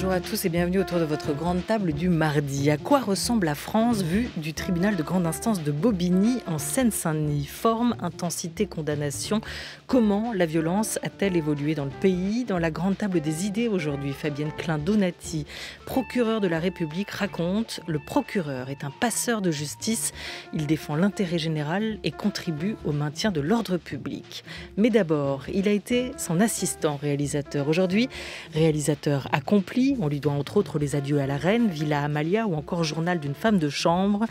Bonjour à tous et bienvenue autour de votre grande table du mardi. À quoi ressemble la France vue du tribunal de grande instance de Bobigny en Seine-Saint-Denis? Forme, intensité, condamnation. Comment la violence a-t-elle évolué dans le pays? Dans la grande table des idées aujourd'hui, Fabienne Klein-Donati, procureure de la République, raconte: le procureur est un passeur de justice. Il défend l'intérêt général et contribue au maintien de l'ordre public. Mais d'abord, il a été son assistant réalisateur. Aujourd'hui, réalisateur accompli. On lui doit entre autres Les Adieux à la Reine, Villa Amalia ou encore Journal d'une femme de chambre.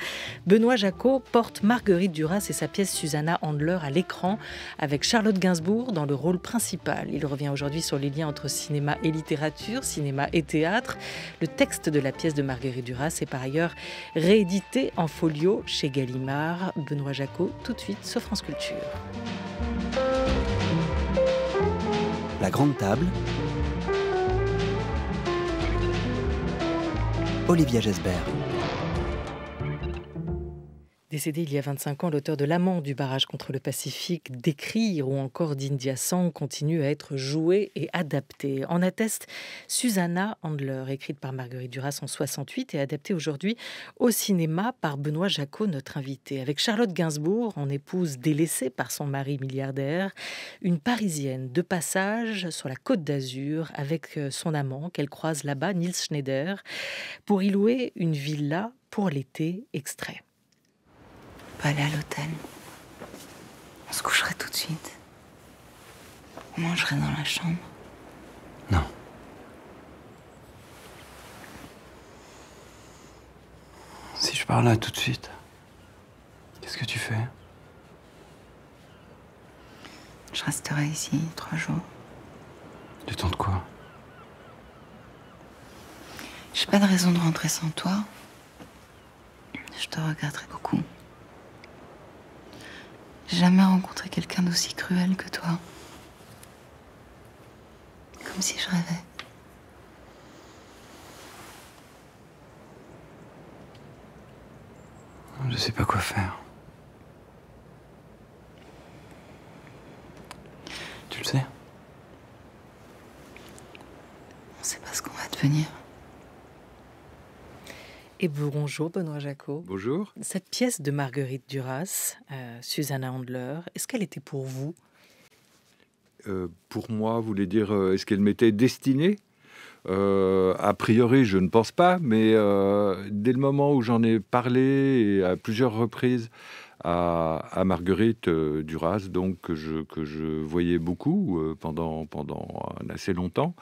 Benoît Jacot porte Marguerite Duras et sa pièce Susanna Handler à l'écran avec Charlotte Gainsbourg dans le rôle principal. Il revient aujourd'hui sur les liens entre cinéma et littérature, cinéma et théâtre. Le texte de la pièce de Marguerite Duras est par ailleurs réédité en folio chez Gallimard. Benoît Jacot, tout de suite sur France Culture. La grande table. Olivia Gesbert. Décédé il y a 25 ans, l'auteur de L'amant du barrage contre le Pacifique, d'Écrire ou encore d'India Song continue à être joué et adapté. En atteste Susanna Handler, écrite par Marguerite Duras en 68 et adaptée aujourd'hui au cinéma par Benoît Jacot, notre invité. Avec Charlotte Gainsbourg, en épouse délaissée par son mari milliardaire, une Parisienne de passage sur la Côte d'Azur avec son amant qu'elle croise là-bas, Nils Schneider, pour y louer une villa pour l'été. Extrait. Pas aller à l'hôtel. On se coucherait tout de suite. On mangerait dans la chambre. Non. Si je pars là tout de suite, qu'est-ce que tu fais? Je resterai ici 3 jours. Du temps de quoi? J'ai pas de raison de rentrer sans toi. Je te regretterai beaucoup. J'ai jamais rencontré quelqu'un d'aussi cruel que toi. Comme si je rêvais. Je sais pas quoi faire. Tu le sais? On sait pas ce qu'on va devenir. Et bonjour Benoît Jacot. Bonjour. Cette pièce de Marguerite Duras, Susanna Handler, est-ce qu'elle était pour vous? Pour moi, vous voulez dire, est-ce qu'elle m'était destinée? A priori, je ne pense pas, mais dès le moment où j'en ai parlé et à plusieurs reprises à Marguerite Duras, donc que je voyais beaucoup pendant assez longtemps,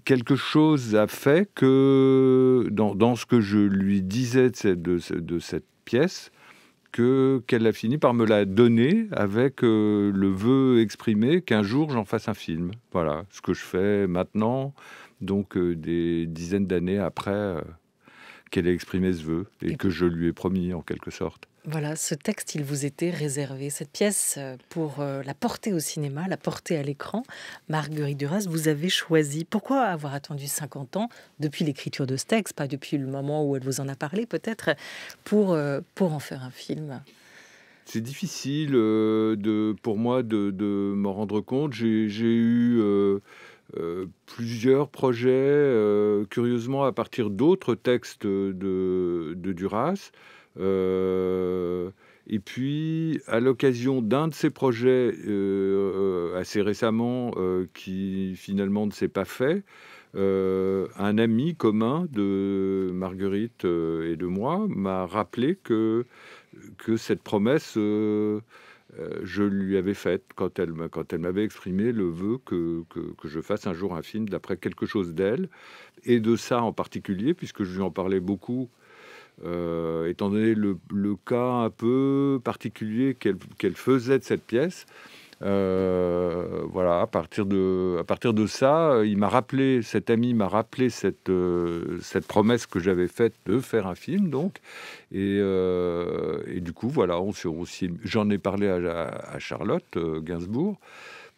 quelque chose a fait que, dans ce que je lui disais de cette pièce, qu'elle a fini par me la donner avec le vœu exprimé qu'un jour j'en fasse un film. Voilà, ce que je fais maintenant, donc des dizaines d'années après qu'elle ait exprimé ce vœu et que je lui ai promis en quelque sorte. Voilà, ce texte, il vous était réservé. Cette pièce, pour la porter au cinéma, la porter à l'écran, Marguerite Duras, vous avez choisi. Pourquoi avoir attendu 50 ans, depuis l'écriture de ce texte, pas depuis le moment où elle vous en a parlé peut-être, pour en faire un film? C'est difficile pour moi de m'en rendre compte. J'ai eu plusieurs projets, curieusement, à partir d'autres textes de Duras. Et puis, à l'occasion d'un de ces projets assez récemment, qui finalement ne s'est pas fait, un ami commun de Marguerite et de moi m'a rappelé que cette promesse, je lui avais faite quand elle m'avait exprimé le vœu que je fasse un jour un film d'après quelque chose d'elle, et de ça en particulier, puisque je lui en parlais beaucoup, étant donné le cas un peu particulier qu'elle faisait de cette pièce. Voilà, à partir de ça, cet ami m'a rappelé cette promesse que j'avais faite de faire un film, donc, et du coup, voilà, j'en ai parlé à Charlotte Gainsbourg,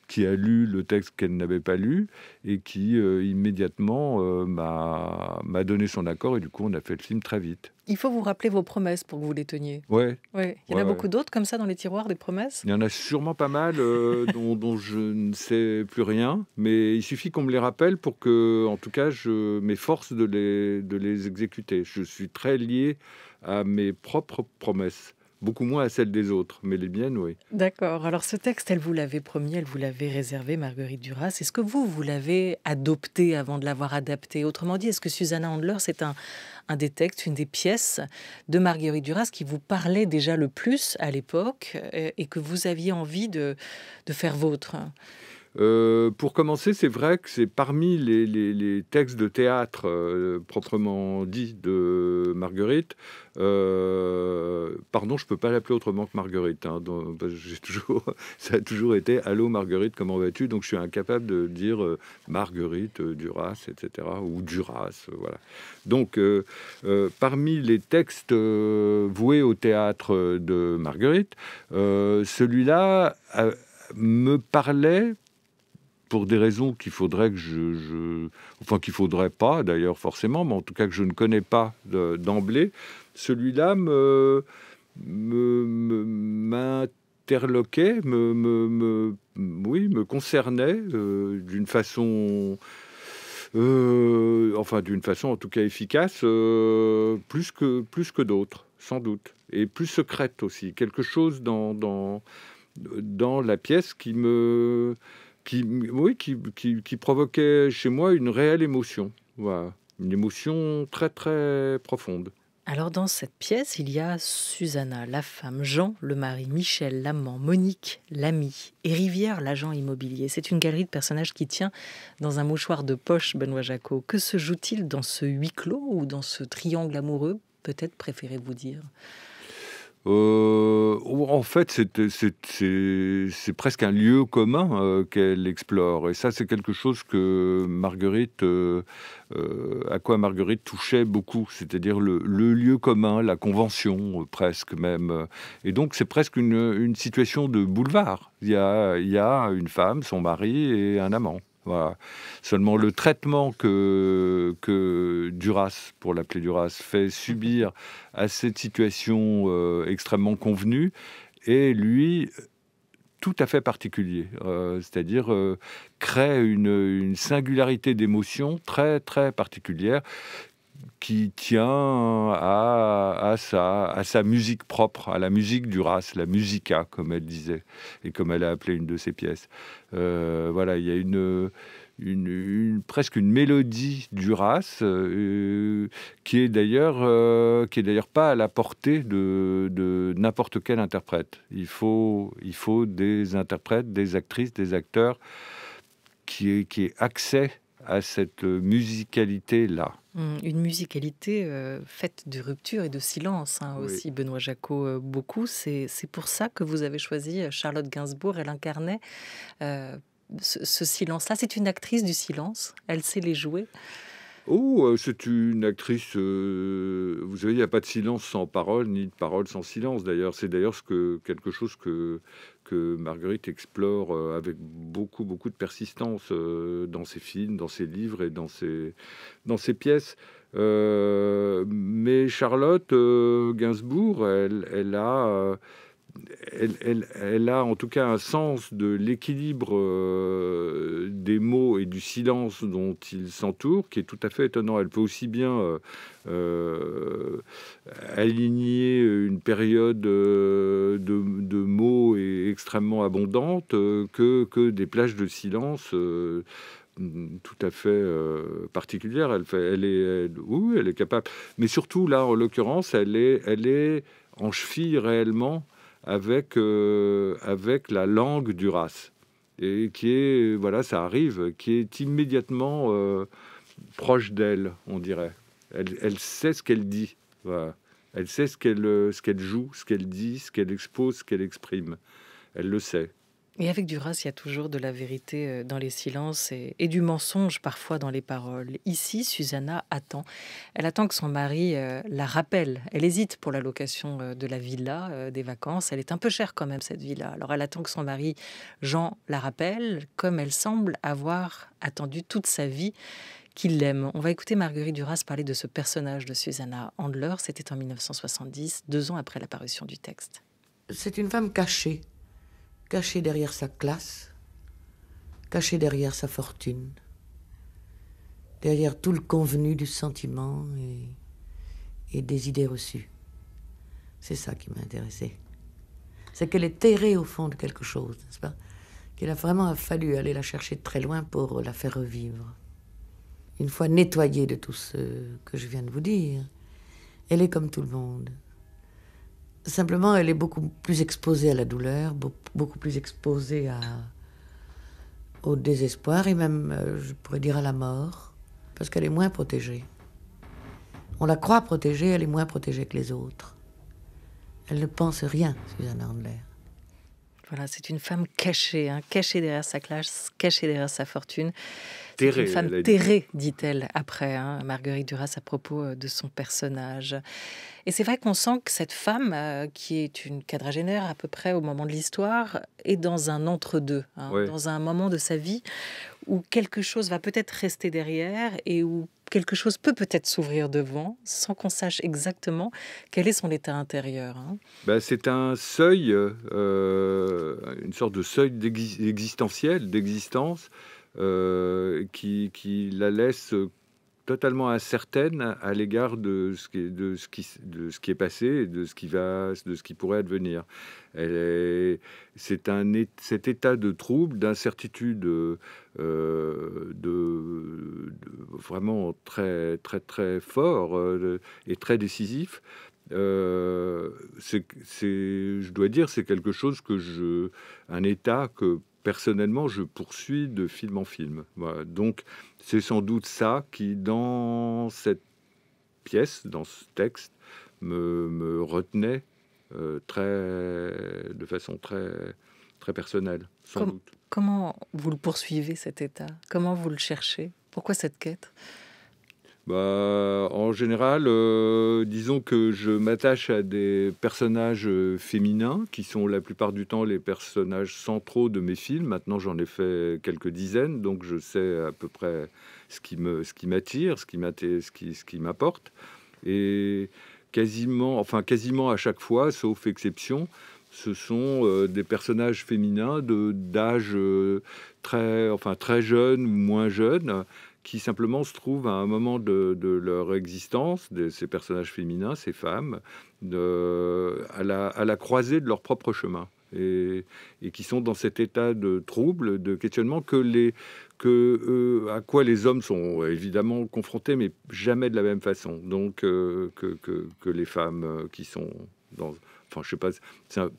qui a lu le texte qu'elle n'avait pas lu et qui immédiatement m'a donné son accord et du coup on a fait le film très vite. Il faut vous rappeler vos promesses pour que vous les teniez. Ouais. Ouais. Il y en a beaucoup d'autres comme ça dans les tiroirs, des promesses? Il y en a sûrement pas mal dont je ne sais plus rien, mais il suffit qu'on me les rappelle pour que, en tout cas, je m'efforce de les exécuter. Je suis très lié à mes propres promesses. Beaucoup moins à celles des autres, mais les miennes, oui. D'accord. Alors ce texte, elle vous l'avait promis, elle vous l'avait réservé, Marguerite Duras. Est-ce que vous l'avez adopté avant de l'avoir adapté? Autrement dit, est-ce que Susanna Handler, c'est un des textes, une des pièces de Marguerite Duras qui vous parlait déjà le plus à l'époque et que vous aviez envie de faire vôtre? Pour commencer, c'est vrai que c'est parmi les textes de théâtre proprement dit de Marguerite. Pardon, je peux pas l'appeler autrement que Marguerite. Parce que ça a toujours été Allô Marguerite, comment vas-tu? Donc je suis incapable de dire Marguerite Duras, etc. ou Duras, voilà. Donc parmi les textes voués au théâtre de Marguerite, celui-là me parlait pour des raisons qu'il faudrait que enfin qu'il faudrait pas d'ailleurs forcément, mais en tout cas que je ne connais pas d'emblée. Celui-là m'interloquait, me concernait d'une façon, enfin d'une façon en tout cas efficace, plus que d'autres, sans doute, et plus secrète aussi. Quelque chose dans la pièce qui provoquait chez moi une réelle émotion. Voilà. Une émotion très, très profonde. Alors dans cette pièce, il y a Susanna, la femme, Jean, le mari, Michel, l'amant, Monique, l'ami, et Rivière, l'agent immobilier. C'est une galerie de personnages qui tient dans un mouchoir de poche, Benoît Jacquot. Que se joue-t-il dans ce huis clos ou dans ce triangle amoureux? Peut-être préférez-vous dire? En fait, c'est presque un lieu commun qu'elle explore. Et ça, c'est quelque chose que Marguerite, à quoi Marguerite touchait beaucoup. C'est-à-dire le lieu commun, la convention, presque même. Et donc, c'est presque une situation de boulevard. Il y a une femme, son mari et un amant. Voilà. Seulement le traitement que Duras, pour l'appeler Duras, fait subir à cette situation extrêmement convenue est, lui, tout à fait particulier. C'est-à-dire crée une singularité d'émotion très, très particulière qui tient à sa musique propre, à la musique Duras, la musica, comme elle disait, et comme elle a appelé une de ses pièces. Voilà, il y a presque une mélodie Duras qui est d'ailleurs pas à la portée de n'importe quel interprète. Il faut des interprètes, des actrices, des acteurs qui aient accès à cette musicalité-là. Une musicalité faite de rupture et de silence Oui. aussi, Benoît Jacquot, beaucoup. C'est pour ça que vous avez choisi Charlotte Gainsbourg. Elle incarnait ce silence-là. C'est une actrice du silence. Elle sait les jouer. Oh, c'est une actrice. Vous savez, il n'y a pas de silence sans parole, ni de parole sans silence. D'ailleurs, c'est quelque chose que Marguerite explore avec beaucoup, beaucoup de persistance dans ses films, dans ses livres et dans ses pièces. Mais Charlotte Gainsbourg, elle a en tout cas un sens de l'équilibre des mots et du silence dont il s'entoure, qui est tout à fait étonnant. Elle peut aussi bien aligner une période de mots extrêmement abondante que des plages de silence tout à fait particulières. Elle est capable. Mais surtout, là, en l'occurrence, elle est en cheville réellement avec la langue Duras, et qui est, voilà, ça arrive, qui est immédiatement proche d'elle, on dirait. Elle sait ce qu'elle dit, voilà. Elle sait ce qu'elle joue, ce qu'elle dit, ce qu'elle expose, ce qu'elle exprime. Elle le sait. Et avec Duras, il y a toujours de la vérité dans les silences et du mensonge parfois dans les paroles. Ici, Susanna attend. Elle attend que son mari la rappelle. Elle hésite pour la location de la villa des vacances. Elle est un peu chère quand même, cette villa. Alors elle attend que son mari, Jean, la rappelle, comme elle semble avoir attendu toute sa vie qu'il l'aime. On va écouter Marguerite Duras parler de ce personnage de Susanna Handler. C'était en 1970, 2 ans après la parution du texte. C'est une femme cachée derrière sa classe, cachée derrière sa fortune, derrière tout le convenu du sentiment et des idées reçues. C'est ça qui m'a intéressée. C'est qu'elle est terrée au fond de quelque chose, n'est-ce pas? Qu'il a vraiment fallu aller la chercher de très loin pour la faire revivre. Une fois nettoyée de tout ce que je viens de vous dire, elle est comme tout le monde. Simplement, elle est beaucoup plus exposée à la douleur, beaucoup plus exposée au désespoir et même, je pourrais dire, à la mort, parce qu'elle est moins protégée. On la croit protégée, elle est moins protégée que les autres. Elle ne pense rien, Susanna Handler. Voilà, c'est une femme cachée, cachée derrière sa classe, cachée derrière sa fortune. Terrée, C'est une femme terrée, dit-elle après, Marguerite Duras, à propos de son personnage. Et c'est vrai qu'on sent que cette femme, qui est une quadragénaire à peu près au moment de l'histoire, est dans un entre-deux, Ouais. dans un moment de sa vie où quelque chose va peut-être rester derrière et où quelque chose peut peut-être s'ouvrir devant, sans qu'on sache exactement quel est son état intérieur. Ben, c'est un seuil, une sorte de seuil existentiel, d'existence, qui la laisse totalement incertaine à l'égard de ce qui est passé et de ce qui pourrait advenir. C'est cet état de trouble, d'incertitude, vraiment très très très fort et très décisif. Je dois dire, c'est quelque chose un état que personnellement je poursuis de film en film. Voilà. Donc c'est sans doute ça qui, dans cette pièce, dans ce texte, me retenait de façon très très personnelle, sans doute. Comment vous le poursuivez, cet état? Comment vous le cherchez? Pourquoi cette quête? En général, disons que je m'attache à des personnages féminins qui sont la plupart du temps les personnages centraux de mes films. Maintenant, j'en ai fait quelques dizaines, donc je sais à peu près ce qui m'attire, ce qui m'apporte. Et quasiment à chaque fois, sauf exception, ce sont des personnages féminins d'âge très jeunes ou moins jeunes, qui simplement se trouvent à un moment de leur existence, de ces personnages féminins, ces femmes, à la croisée de leur propre chemin. Et qui sont dans cet état de trouble, de questionnement à quoi les hommes sont évidemment confrontés, mais jamais de la même façon. Donc que les femmes qui sont dans... Enfin, je sais pas,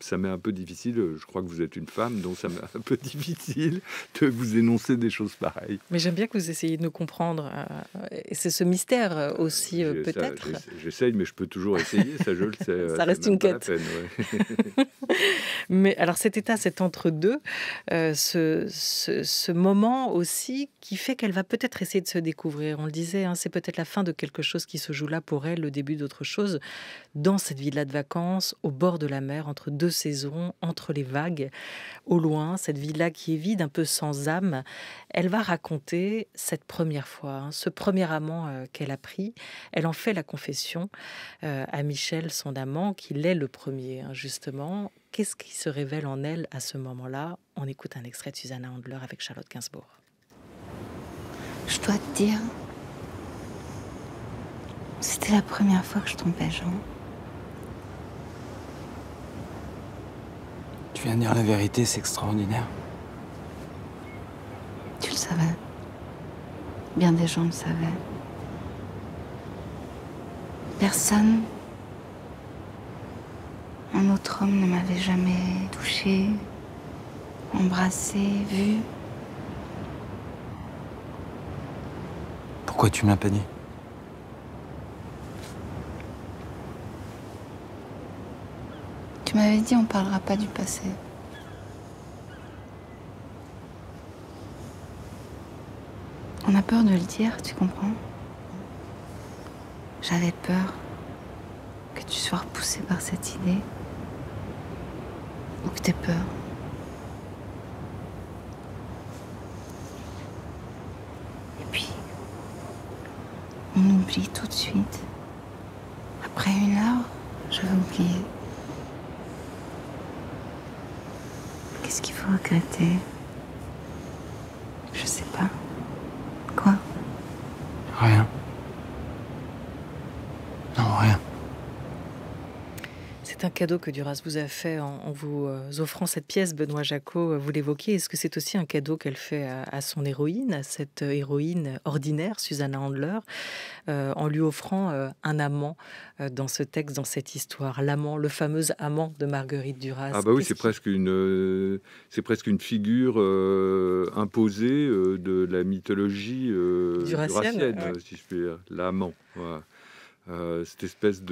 ça m'est un peu difficile. Je crois que vous êtes une femme, donc ça m'est un peu difficile de vous énoncer des choses pareilles. Mais j'aime bien que vous essayiez de nous comprendre. Et c'est ce mystère aussi, peut-être. J'essaye, mais je peux toujours essayer, ça je le sais. Ça reste une quête. Ouais. Mais alors cet état, cet entre-deux, ce moment aussi qui fait qu'elle va peut-être essayer de se découvrir. On le disait, c'est peut-être la fin de quelque chose qui se joue là pour elle, le début d'autre chose, dans cette villa de vacances, au bord de la mer, entre 2 saisons, entre les vagues, au loin, cette villa qui est vide, un peu sans âme. Elle va raconter cette première fois, ce premier amant qu'elle a pris. Elle en fait la confession à Michel, son amant, qu'il est le premier, justement. Qu'est-ce qui se révèle en elle à ce moment-là? On écoute un extrait de Susanna Handler avec Charlotte Gainsbourg. Je dois te dire, c'était la première fois que je trompais Jean. Tu viens de dire la vérité, c'est extraordinaire. Tu le savais. Bien des gens le savaient. Personne, un autre homme ne m'avait jamais touché, embrassé, vu. Pourquoi tu me l'as pas dit? Tu m'avais dit on parlera pas du passé. a peur de le dire, tu comprends? J'avais peur que tu sois repoussé par cette idée. Ou que t'aies peur. Et puis, on oublie tout de suite. Après 1 heure, je vais oublier. Qu'est-ce qu'il faut regretter? Je sais pas. Quoi? Rien. Non, rien. C'est un cadeau que Duras vous a fait en vous offrant cette pièce, Benoît Jacquot, vous l'évoquiez. Est-ce que c'est aussi un cadeau qu'elle fait à son héroïne, à cette héroïne ordinaire, Susanna Handler, en lui offrant un amant dans ce texte, dans cette histoire, l'amant, le fameux amant de Marguerite Duras? Ah bah oui, Qu'est-ce c'est presque une figure imposée de la mythologie Durassienne, durassienne, ouais. si je puis dire, l'amant. Voilà. Cette espèce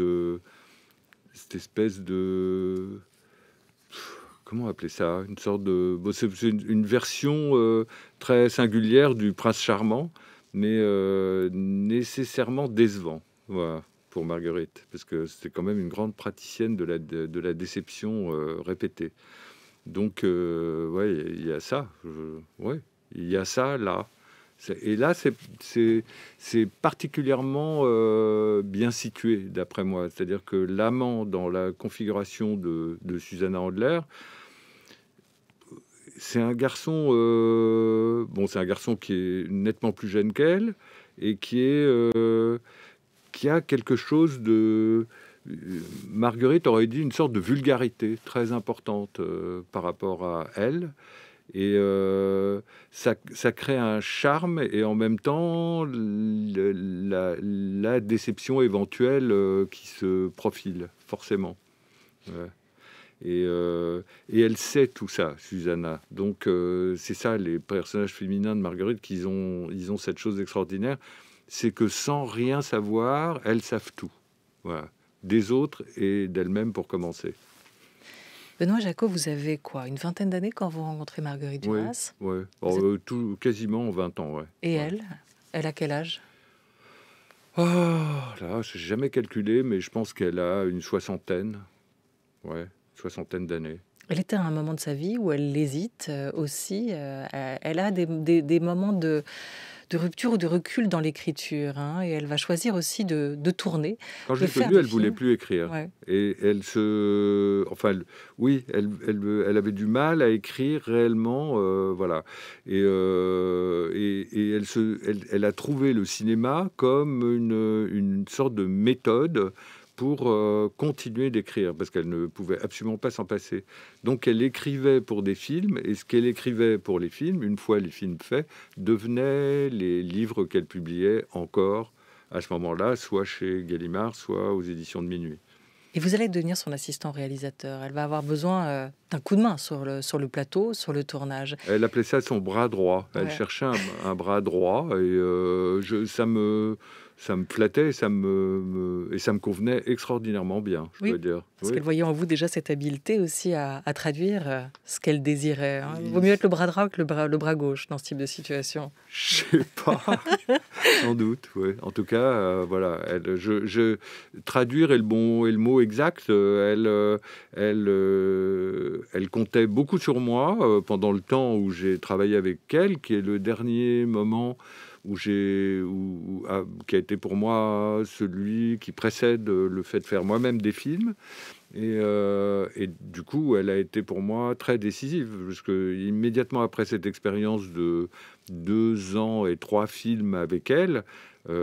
de, comment appeler ça? Une sorte de, bon, c'est une version très singulière du prince charmant, mais nécessairement décevant. Voilà. Pour Marguerite, parce que c'était quand même une grande praticienne de la déception répétée. Donc, ouais, il y a ça. Ouais, il y a ça là. Et là, c'est particulièrement bien situé, d'après moi. C'est-à-dire que l'amant, dans la configuration de Susanna Handler, c'est un garçon, bon, c'est un garçon qui est nettement plus jeune qu'elle et qui a quelque chose de... Marguerite aurait dit une sorte de vulgarité très importante par rapport à elle. Et ça crée un charme et en même temps la déception éventuelle qui se profile, forcément. Ouais. Et elle sait tout ça, Susanna. Donc c'est ça, les personnages féminins de Marguerite, ils ont cette chose extraordinaire, c'est que sans rien savoir, elles savent tout. Voilà. Des autres et d'elles-mêmes pour commencer. Benoît Jacquot, vous avez quoi, une vingtaine d'années quand vous rencontrez Marguerite Duras? Oui. Quasiment 20 ans, ouais. Et ouais. elle a quel âge? Oh, là, je n'ai jamais calculé, mais je pense qu'elle a une soixantaine. Ouais, soixantaine d'années. Elle était à un moment de sa vie où elle hésite aussi. Elle a des moments de rupture ou de recul dans l'écriture. Hein, et elle va choisir aussi de tourner. Quand je de l'ai faire connue, des elle voulait films. plus écrire. Ouais. Et elle se... Enfin, oui, elle avait du mal à écrire réellement. Voilà. Et elle a trouvé le cinéma comme une sorte de méthode pour continuer d'écrire, parce qu'elle ne pouvait absolument pas s'en passer. Donc elle écrivait pour des films, et ce qu'elle écrivait pour les films, une fois les films faits, devenaient les livres qu'elle publiait encore à ce moment-là, soit chez Gallimard, soit aux éditions de Minuit. Et vous allez devenir son assistant réalisateur. Elle va avoir besoin d'un coup de main sur le plateau, sur le tournage. Elle appelait ça son bras droit. Elle cherchait un bras droit, et ça me flattait et ça me convenait extraordinairement bien, je dois dire. Parce qu'elle voyait en vous déjà cette habileté aussi à traduire ce qu'elle désirait. Hein. Il vaut mieux être le bras droit que le bras gauche dans ce type de situation. Je sais pas, sans doute. Ouais. En tout cas, voilà. Traduire est le mot exact. Elle comptait beaucoup sur moi pendant le temps où j'ai travaillé avec elle, qui est le dernier moment qui a été pour moi celui qui précède le fait de faire moi-même des films. Et du coup, elle a été pour moi très décisive, parce que immédiatement après cette expérience de 2 ans et 3 films avec elle,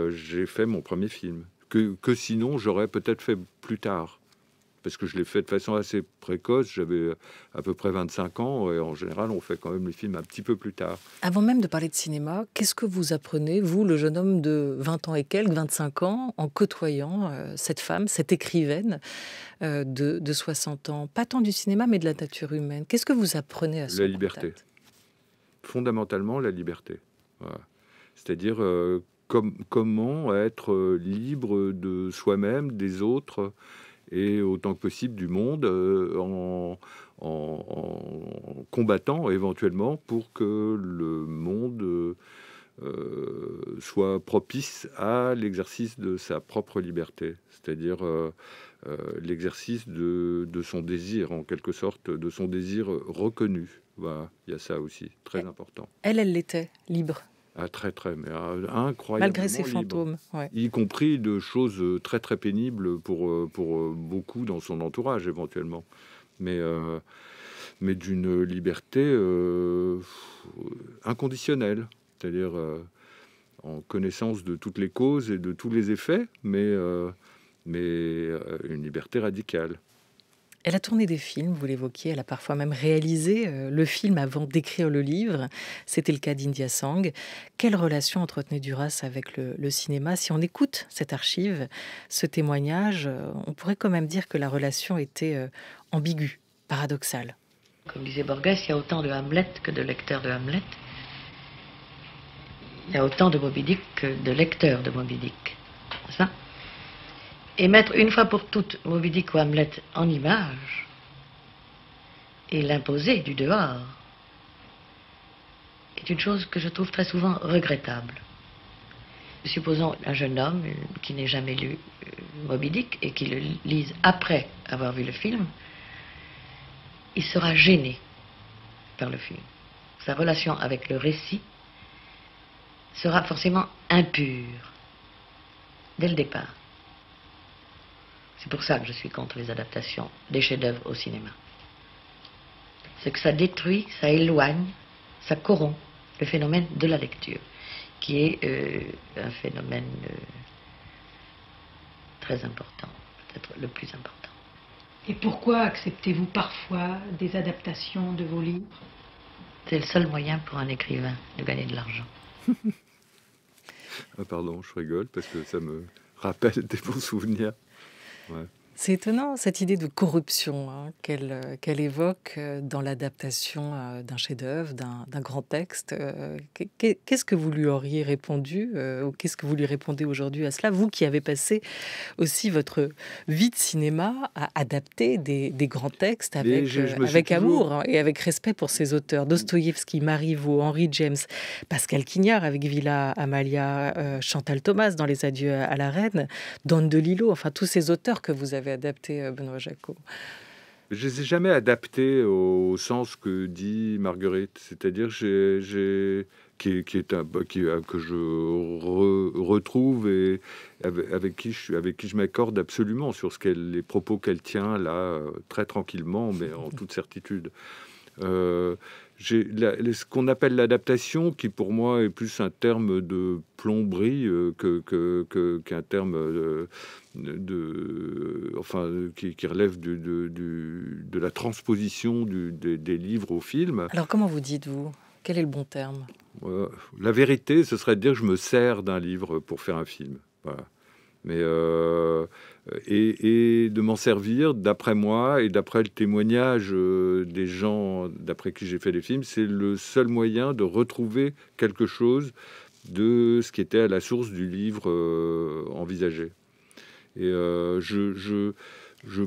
j'ai fait mon premier film, que sinon j'aurais peut-être fait plus tard. Parce que je l'ai fait de façon assez précoce, j'avais à peu près 25 ans, et en général, on fait quand même les films un petit peu plus tard. Avant même de parler de cinéma, qu'est-ce que vous apprenez, vous, le jeune homme de 20 ans et quelques, 25 ans, en côtoyant cette femme, cette écrivaine de 60 ans? Pas tant du cinéma, mais de la nature humaine. Qu'est-ce que vous apprenez à ce La liberté. contact? Fondamentalement, la liberté. Voilà. C'est-à-dire comment être libre de soi-même, des autres, et autant que possible du monde, en combattant éventuellement pour que le monde soit propice à l'exercice de sa propre liberté, c'est-à-dire l'exercice de son désir, en quelque sorte, de son désir reconnu. Voilà, il y a ça aussi, très important. Elle l'était, libre. Ah, très, mais incroyablement malgré ses libre. fantômes. Ouais. Y compris de choses très, très pénibles pour beaucoup dans son entourage, éventuellement. Mais d'une liberté inconditionnelle, c'est-à-dire en connaissance de toutes les causes et de tous les effets, mais une liberté radicale. Elle a tourné des films, vous l'évoquiez, elle a parfois même réalisé le film avant d'écrire le livre. C'était le cas d'India Sang. Quelle relation entretenait Duras avec le cinéma? Si on écoute cette archive, ce témoignage, on pourrait quand même dire que la relation était ambiguë, paradoxale. Comme disait Borges, il y a autant de Hamlet que de lecteurs de Hamlet. Il y a autant de Moby Dick que de lecteurs de Moby Dick. C'est ça? Et mettre une fois pour toutes Moby Dick ou Hamlet en image et l'imposer du dehors est une chose que je trouve très souvent regrettable. Supposons un jeune homme qui n'ait jamais lu Moby Dick et qui le lise après avoir vu le film, il sera gêné par le film. Sa relation avec le récit sera forcément impure dès le départ. C'est pour ça que je suis contre les adaptations des chefs-d'œuvre au cinéma. C'est que ça détruit, ça éloigne, ça corrompt le phénomène de la lecture, qui est un phénomène très important, peut-être le plus important. Et pourquoi acceptez-vous parfois des adaptations de vos livres? C'est le seul moyen pour un écrivain de gagner de l'argent. Ah, pardon, je rigole parce que ça me rappelle des bons souvenirs. Ouais. C'est étonnant, cette idée de corruption qu'elle évoque dans l'adaptation d'un chef-d'œuvre, d'un grand texte. Qu'est-ce que vous lui auriez répondu ou qu'est-ce que vous lui répondez aujourd'hui à cela? Vous qui avez passé aussi votre vie de cinéma à adapter des grands textes avec amour et avec respect pour ses auteurs. Dostoïevski, Marivaux, Henry James, Pascal Quignard avec Villa Amalia, Chantal Thomas dans Les Adieux à la Reine, Don DeLillo, enfin tous ces auteurs que vous avez adapté, Benoît Jacot. Je ne les ai jamais adaptés au sens que dit Marguerite, c'est-à-dire que je retrouve et avec qui je m'accorde absolument sur les propos qu'elle tient là, très tranquillement, mais en toute certitude. Ce qu'on appelle l'adaptation, qui pour moi est plus un terme de plomberie qu'un terme qui relève de la transposition des livres au film. Alors comment vous dites-vous? Quel est le bon terme? La vérité, ce serait de dire que je me sers d'un livre pour faire un film. Voilà. Mais et de m'en servir, d'après moi et d'après le témoignage des gens d'après qui j'ai fait les films, c'est le seul moyen de retrouver quelque chose de ce qui était à la source du livre envisagé. Et je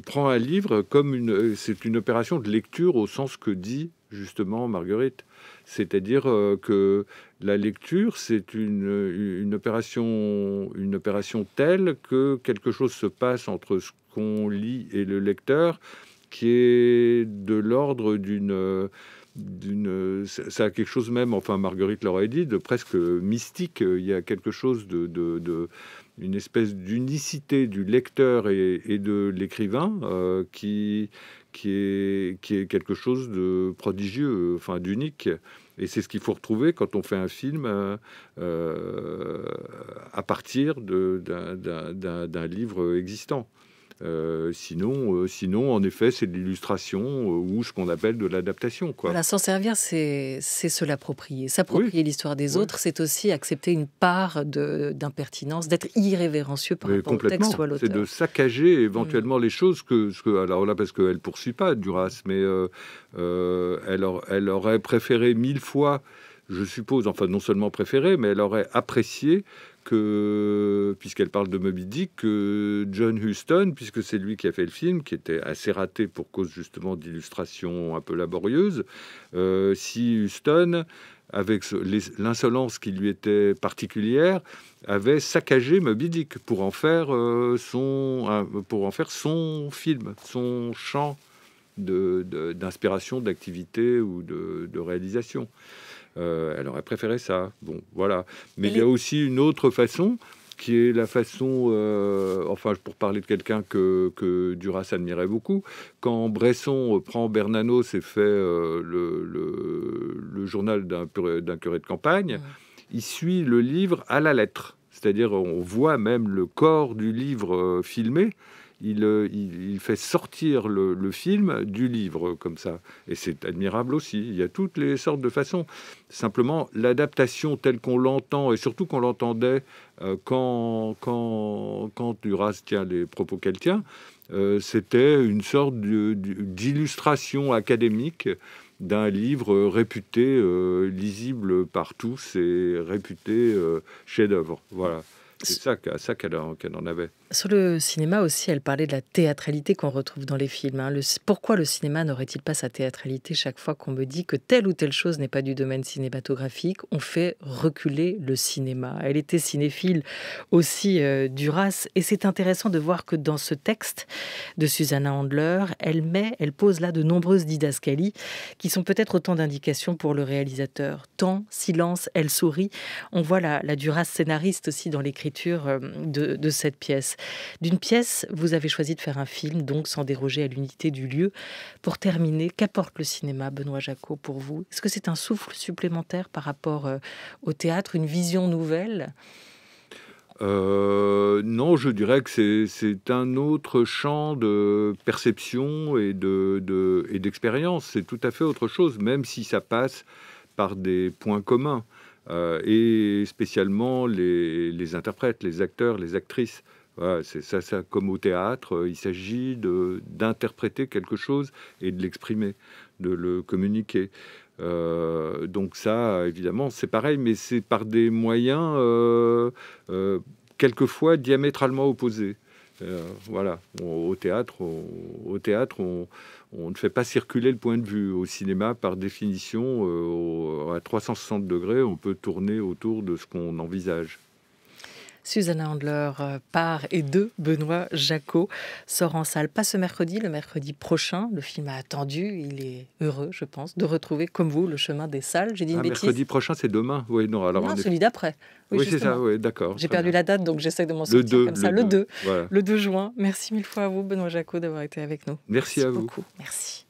prends un livre comme c'est une opération de lecture au sens que dit justement Marguerite. C'est-à-dire que la lecture, c'est une opération telle que quelque chose se passe entre ce qu'on lit et le lecteur qui est de l'ordre ça a quelque chose même, enfin Marguerite l'aurait dit, de presque mystique. Il y a quelque chose une espèce d'unicité du lecteur et de l'écrivain qui est quelque chose de prodigieux, enfin d'unique. Et c'est ce qu'il faut retrouver quand on fait un film à partir d'un livre existant. Sinon, en effet, c'est de l'illustration ou ce qu'on appelle de l'adaptation. Voilà, s'en servir, c'est se l'approprier. S'approprier l'histoire des autres, c'est aussi accepter une part d'impertinence, d'être irrévérencieux par rapport au texte ou à l'auteur. C'est de saccager éventuellement les choses alors là, parce qu'elle ne poursuit pas Duras, mais elle aurait préféré 1000 fois, je suppose, enfin non seulement préféré, mais elle aurait apprécié puisqu'elle parle de Moby Dick, que John Huston, puisque c'est lui qui a fait le film, qui était assez raté pour cause justement d'illustrations un peu laborieuses, si Huston avec l'insolence qui lui était particulière, avait saccagé Moby Dick pour en faire son film, son champ d'inspiration, d'activité ou de réalisation. Elle aurait préféré ça. Bon, voilà. Mais il y a aussi une autre façon, qui est la façon, enfin, pour parler de quelqu'un que Duras admirait beaucoup, quand Bresson prend Bernanos et fait le journal d'un curé de campagne, il suit le livre à la lettre. C'est-à-dire, on voit même le corps du livre filmé. Il fait sortir le film du livre comme ça. Et c'est admirable aussi. Il y a toutes les sortes de façons. Simplement, l'adaptation telle qu'on l'entend, et surtout qu'on l'entendait quand Duras tient les propos qu'elle tient, c'était une sorte d'illustration académique d'un livre réputé lisible par tous et réputé chef-d'œuvre. Voilà. C'est ça qu'elle en avait. Sur le cinéma aussi, elle parlait de la théâtralité qu'on retrouve dans les films. Pourquoi le cinéma n'aurait-il pas sa théâtralité chaque fois qu'on me dit que telle ou telle chose n'est pas du domaine cinématographique? On fait reculer le cinéma. Elle était cinéphile aussi, Duras, et c'est intéressant de voir que dans ce texte de Susanna Handler, elle pose là de nombreuses didascalies qui sont peut-être autant d'indications pour le réalisateur. Temps, silence, elle sourit. On voit la Duras scénariste aussi dans l'écriture de cette pièce. D'une pièce, vous avez choisi de faire un film, donc sans déroger à l'unité du lieu. Pour terminer, qu'apporte le cinéma, Benoît Jacquot, pour vous? Est-ce que c'est un souffle supplémentaire par rapport au théâtre, une vision nouvelle? Non, je dirais que c'est un autre champ de perception et d'expérience. C'est tout à fait autre chose, même si ça passe par des points communs. Et spécialement les interprètes, les acteurs, les actrices. Voilà, c'est ça, comme au théâtre, il s'agit d'interpréter quelque chose et de l'exprimer, de le communiquer. Donc ça, évidemment, c'est pareil, mais c'est par des moyens quelquefois diamétralement opposés. Voilà, au théâtre, on ne fait pas circuler le point de vue. Au cinéma, par définition, à 360 degrés, on peut tourner autour de ce qu'on envisage. Susanna Handler par et de Benoît Jacquot sort en salle, pas ce mercredi, le mercredi prochain. Le film a attendu, il est heureux, je pense, de retrouver, comme vous, le chemin des salles. J'ai dit une bêtise. Mercredi prochain, c'est demain. Oui, non, alors celui d'après. Oui, c'est ça, oui, d'accord. J'ai perdu la date, donc j'essaie de m'en sortir comme ça. Le 2 juin. Merci mille fois à vous, Benoît Jacquot, d'avoir été avec nous. Merci à vous. Beaucoup. Merci.